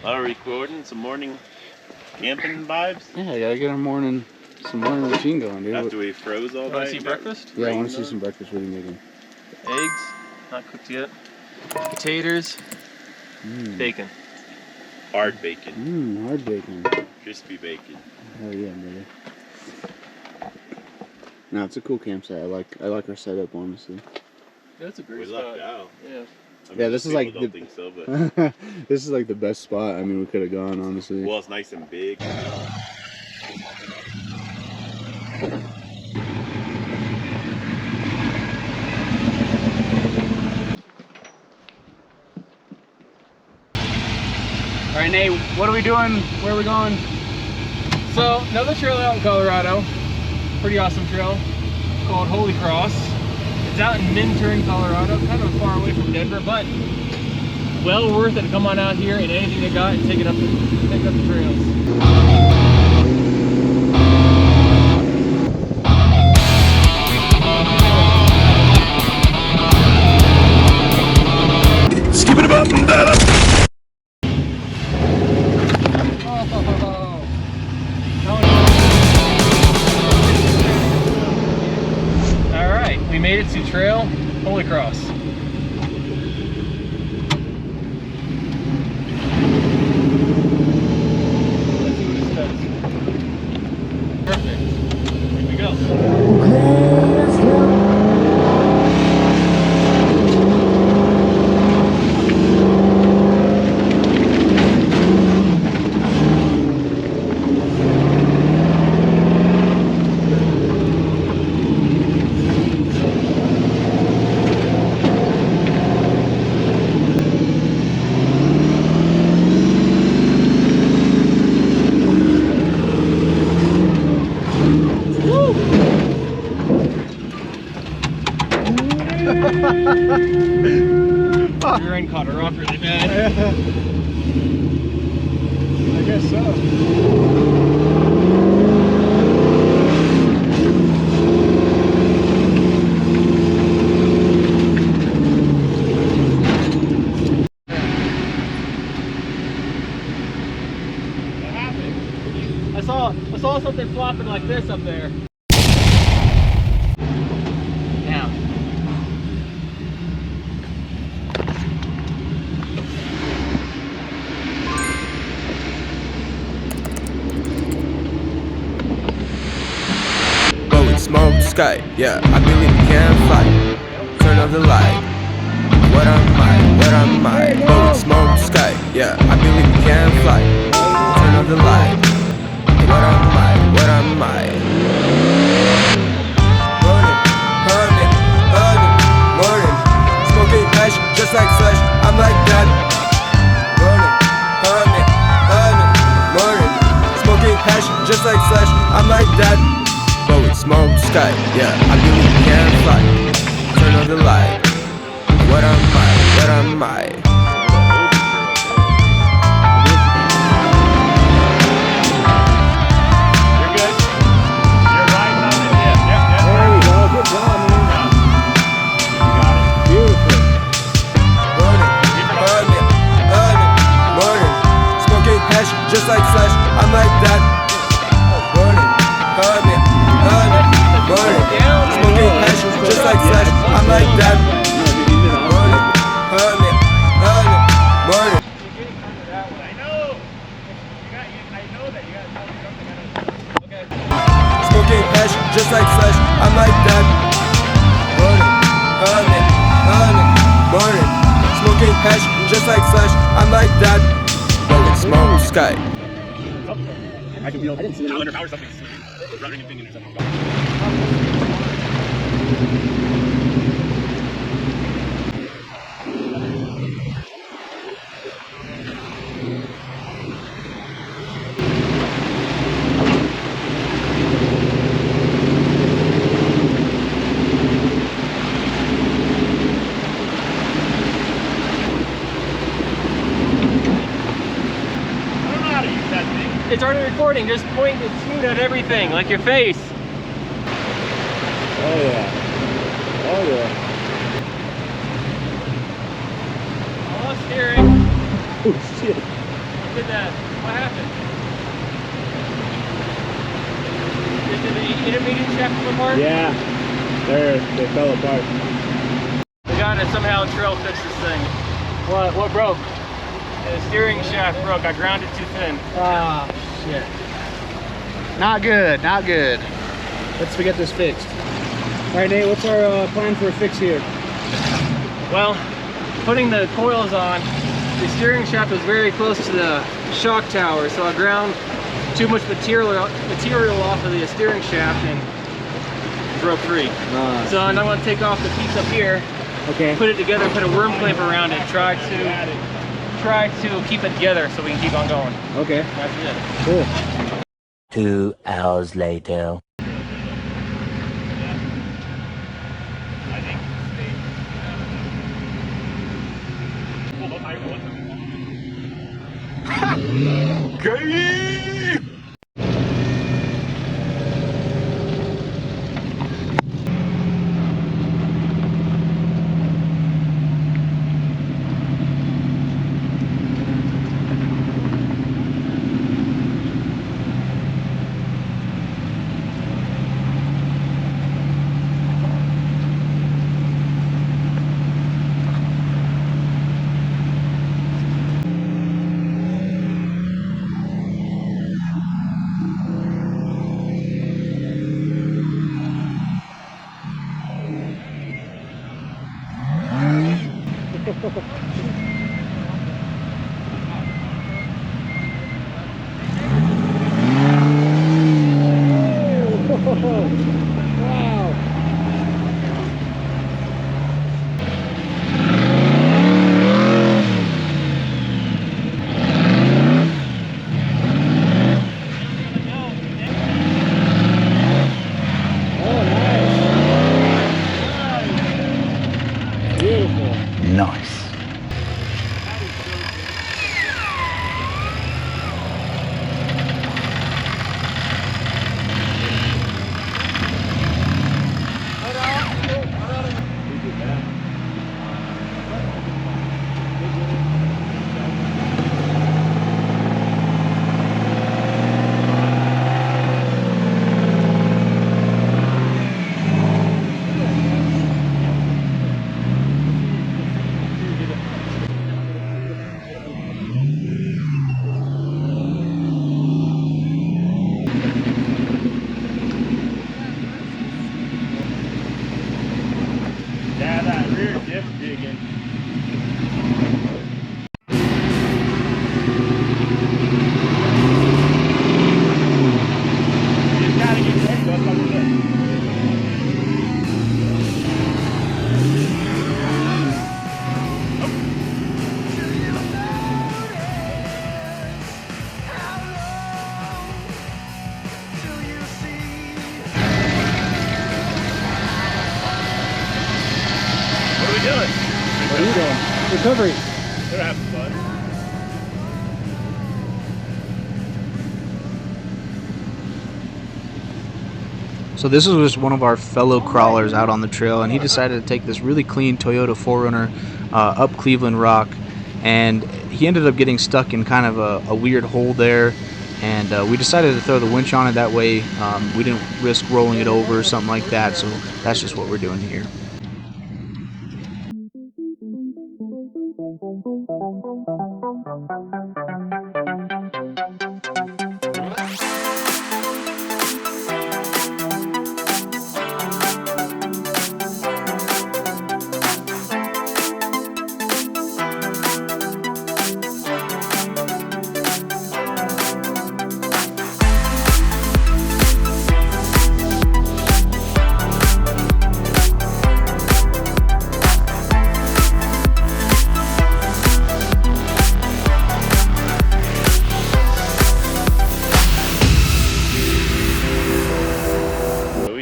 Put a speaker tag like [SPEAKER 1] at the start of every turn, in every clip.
[SPEAKER 1] A lot of recording, some morning camping vibes.
[SPEAKER 2] Yeah, I gotta get some morning routine going, dude.
[SPEAKER 1] After we froze all night.
[SPEAKER 3] Want to see breakfast?
[SPEAKER 2] Yeah, I want to see some breakfast. What are you making?
[SPEAKER 3] Eggs, not cooked yet. Potatoes, bacon.
[SPEAKER 1] Hard bacon.
[SPEAKER 2] Hard bacon.
[SPEAKER 1] Crispy bacon.
[SPEAKER 2] Oh yeah, brother. No, it's a cool campsite. I like our setup, honestly.
[SPEAKER 3] That's a great
[SPEAKER 1] We
[SPEAKER 3] spot.
[SPEAKER 1] lucked out.
[SPEAKER 3] Yeah.
[SPEAKER 1] I mean,
[SPEAKER 2] Yeah, this is like
[SPEAKER 1] don't think so, but
[SPEAKER 2] this is like the best spot. I mean, we could have gone, honestly.
[SPEAKER 1] well, it's nice and big.
[SPEAKER 2] All right, Nate, what are we doing? Where are we going?
[SPEAKER 3] So, another trail out in Colorado. Pretty awesome trail called Holy Cross. It's out in Minturn, Colorado, kind of far away from Denver, but well worth it to come on out here and anything they got and take it up the trails.
[SPEAKER 1] Skip it up and down.
[SPEAKER 3] Alright, we made it to Trail Holy Cross. Let's see what it says. Perfect. Here we go. Your end caught her off really bad.
[SPEAKER 2] I guess so.
[SPEAKER 3] I saw something flopping like this up there. Now.
[SPEAKER 4] Blowing smoke sky, yeah, I believe we can fly. Turn off the light. What am I? What am I? Blowing smoke sky, yeah, I believe we can fly. Turn off the light. What am I? What am I? Morning, honey, morning. Smoking hash just like Slash, I'm like that. Morning, honey, morning. Smoking hash just like Slash, I'm like that. Blowing smoke sky, yeah, I believe we can fly. Turn on the light. What am I? What am I? Just like Slash, I'm like that. Burning, honey, burning. Smoking hash, just like Slash, I'm like that. Burning, honey, burning.
[SPEAKER 3] I know. I know that you got to tell me something. Okay.
[SPEAKER 4] Smoking hash, just like Slash, I'm like that. Burning, honey, burning. Smoking hash, just like Slash, I'm like that. Blowing smoke sky.
[SPEAKER 1] I didn't see it. Under power something. Running and thinking or something.
[SPEAKER 3] It's already recording, just point and shoot at everything, like your face.
[SPEAKER 2] Oh yeah. Oh yeah.
[SPEAKER 3] I lost steering.
[SPEAKER 2] Oh shit. There, they fell apart.
[SPEAKER 3] We gotta somehow trail fix this thing. What broke? The steering shaft broke. I ground it too thin.
[SPEAKER 2] Ah, shit. Not good, not good. Let's get this fixed. All right, Nate, what's our plan for a fix here?
[SPEAKER 3] Well, putting the coils on, the steering shaft was very close to the shock tower, so I ground too much material off of the steering shaft and broke free. So I'm going to take off the piece up here,
[SPEAKER 2] okay,
[SPEAKER 3] put it together, put a worm clamp around it, try to keep it together so we can keep on going.
[SPEAKER 2] Okay.
[SPEAKER 3] That's it.
[SPEAKER 2] Cool.
[SPEAKER 5] 2 hours later. Nice.
[SPEAKER 1] Yeah, that rear diff digging. You just gotta get ready, that's what we're doing. What are we doing?
[SPEAKER 2] What are you doing? Recovery.
[SPEAKER 1] We're having fun.
[SPEAKER 6] So this was just one of our fellow crawlers out on the trail, and he decided to take this really clean Toyota 4Runner up Cleveland Rock, and he ended up getting stuck in kind of a weird hole there, and we decided to throw the winch on it. That way we didn't risk rolling it over or something like that, so that's just what we're doing here.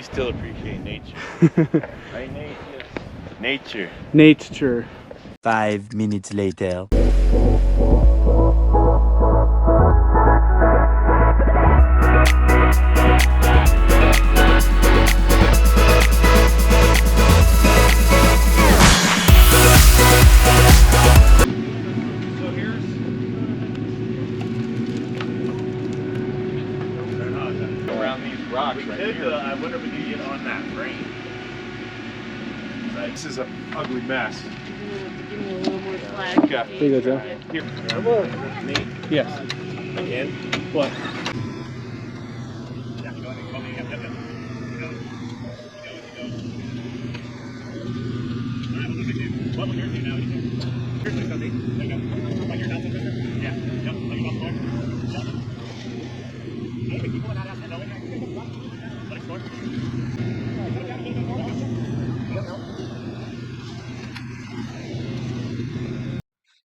[SPEAKER 1] Still appreciate nature. Right, Nate? Yes. Nature.
[SPEAKER 2] Nature.
[SPEAKER 5] 5 minutes later.
[SPEAKER 3] So here's around these rocks right here.
[SPEAKER 1] I wonder if we could get on that frame. This is an ugly mess.
[SPEAKER 7] Give me a little more slack.
[SPEAKER 1] Yeah.
[SPEAKER 2] There you go, Joe.
[SPEAKER 1] Here.
[SPEAKER 3] Nate,
[SPEAKER 2] Yes.
[SPEAKER 3] again.
[SPEAKER 2] What?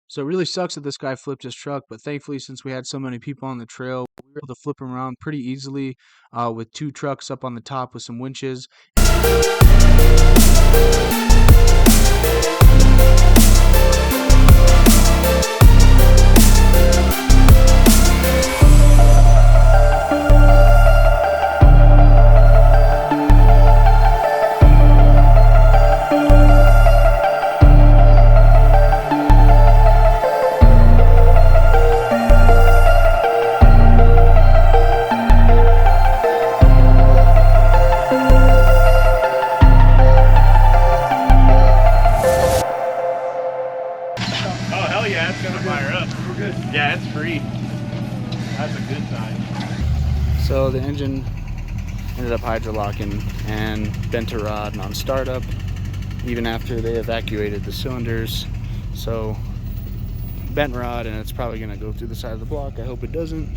[SPEAKER 2] So it really sucks that this guy flipped his truck, but thankfully, since we had so many people on the trail, we were able to flip him around pretty easily with 2 trucks up on the top with some winches.
[SPEAKER 1] Oh, hell yeah, it's gonna fire up. We're good. Yeah, it's free. That's a good sign.
[SPEAKER 2] So the engine ended up hydrolocking and bent a rod on startup, even after they evacuated the cylinders. So bent rod, and it's probably gonna go through the side of the block. I hope it doesn't.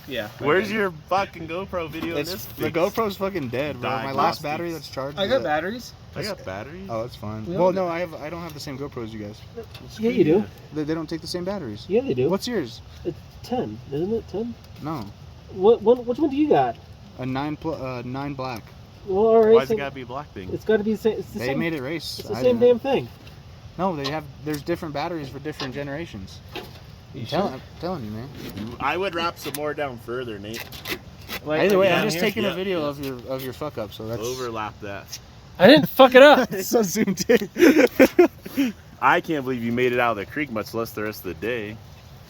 [SPEAKER 3] Yeah.
[SPEAKER 1] Where's your fucking GoPro video?
[SPEAKER 2] The GoPro's fucking dead, bro. My last battery that's charged.
[SPEAKER 3] I got batteries.
[SPEAKER 1] I got batteries.
[SPEAKER 2] Oh, that's fine.
[SPEAKER 3] Yeah.
[SPEAKER 2] Well, no, I don't have the same GoPro as you guys.
[SPEAKER 7] Yeah, you do.
[SPEAKER 2] They don't take the same batteries.
[SPEAKER 7] Yeah, they do.
[SPEAKER 2] What's yours?
[SPEAKER 7] It's 10, isn't it? 10?
[SPEAKER 2] No,
[SPEAKER 7] Which one do you got?
[SPEAKER 2] a 9 black.
[SPEAKER 7] Well, all right.
[SPEAKER 1] Why's it gotta be a black thing?
[SPEAKER 7] It's got to be the same. It's the
[SPEAKER 2] They
[SPEAKER 7] same.
[SPEAKER 2] made it race.
[SPEAKER 7] It's the
[SPEAKER 2] I
[SPEAKER 7] same
[SPEAKER 2] didn't.
[SPEAKER 7] damn thing.
[SPEAKER 2] No, there's different batteries for different generations. I'm telling you, man.
[SPEAKER 1] I would wrap some more down further, Nate.
[SPEAKER 2] Either way, I'm
[SPEAKER 1] down
[SPEAKER 2] just
[SPEAKER 1] here?
[SPEAKER 2] taking a
[SPEAKER 1] Yeah,
[SPEAKER 2] video
[SPEAKER 1] yeah.
[SPEAKER 2] of your fuck up. So that's
[SPEAKER 1] Overlap that.
[SPEAKER 3] I didn't fuck it up.
[SPEAKER 2] It's so zoomed in.
[SPEAKER 1] I can't believe you made it out of the creek, much less the rest of the day.